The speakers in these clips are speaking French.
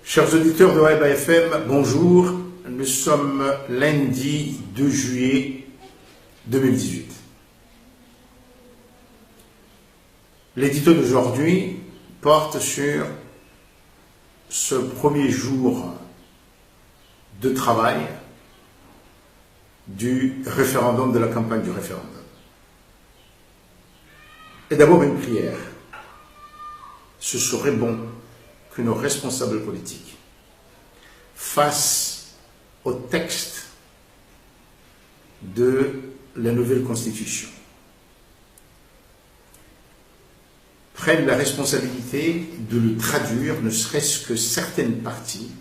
Chers auditeurs de Web FM, bonjour. Nous sommes lundi 2 juillet 2018. L'édito d'aujourd'hui porte sur ce premier jour de travail du référendum, de la campagne du référendum. Et d'abord une prière. Ce serait bon que nos responsables politiques, face au texte de la nouvelle Constitution, prennent la responsabilité de le traduire, ne serait-ce que certaines parties,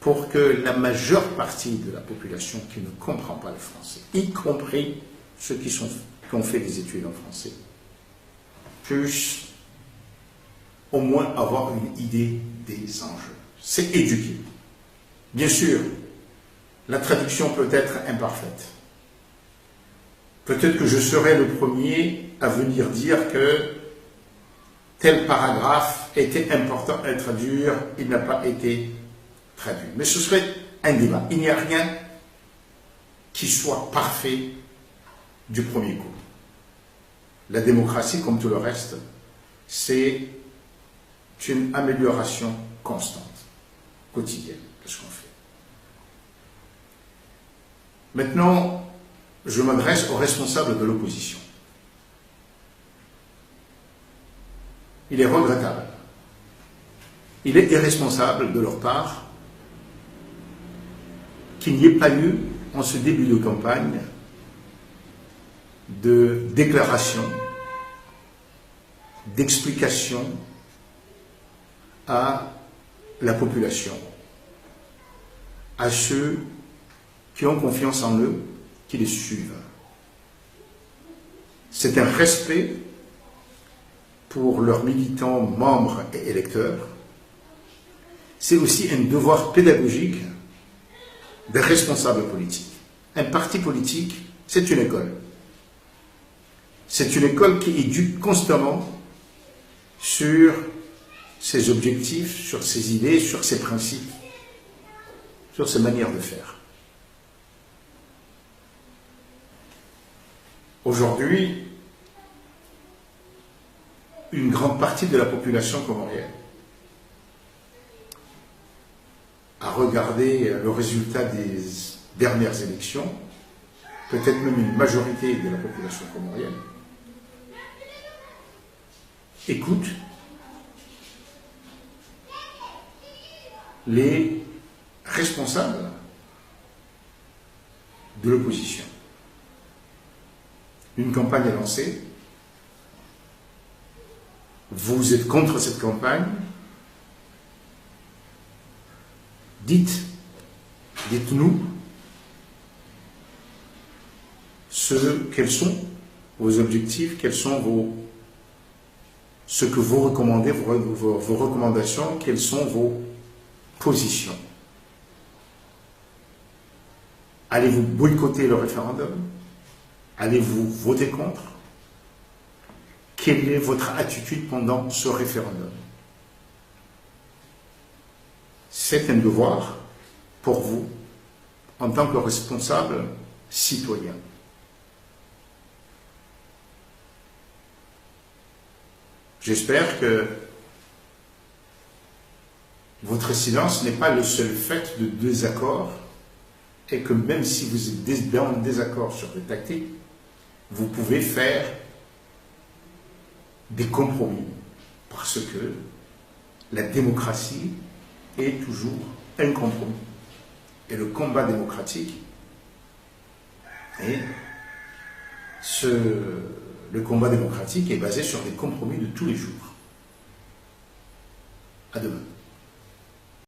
pour que la majeure partie de la population qui ne comprend pas le français, y compris ceux qui ont fait des études en français, puissent au moins avoir une idée des enjeux. C'est éduquer. Bien sûr, la traduction peut être imparfaite. Peut-être que je serai le premier à venir dire que tel paragraphe était important à traduire, il n'a pas été traduit. Mais ce serait un débat. Il n'y a rien qui soit parfait du premier coup. La démocratie, comme tout le reste, c'est une amélioration constante, quotidienne de ce qu'on fait. Maintenant, je m'adresse aux responsables de l'opposition. Il est regrettable, il est irresponsable de leur part qu'il n'y ait pas eu, en ce début de campagne, de déclaration, d'explication à la population, à ceux qui ont confiance en eux, qui les suivent. C'est un respect pour leurs militants, membres et électeurs. C'est aussi un devoir pédagogique des responsables politiques. Un parti politique, c'est une école. C'est une école qui éduque constamment sur ses objectifs, sur ses idées, sur ses principes, sur ses manières de faire. Aujourd'hui, une grande partie de la population comorienne a regardé le résultat des dernières élections, peut-être même une majorité de la population comorienne, écoute les responsables de l'opposition. Une campagne est lancée. Vous êtes contre cette campagne. Dites-nous quels sont vos objectifs, quels sont ce que vous recommandez, vos recommandations, quelles sont vos positions. Allez-vous boycotter le référendum? Allez-vous voter contre? Quelle est votre attitude pendant ce référendum? C'est un devoir pour vous en tant que responsable citoyen. J'espère que votre silence n'est pas le seul fait de désaccord et que même si vous êtes en désaccord sur les tactiques, vous pouvez faire des compromis parce que la démocratie est toujours un compromis. Et le combat démocratique le combat démocratique est basé sur des compromis de tous les jours. À demain.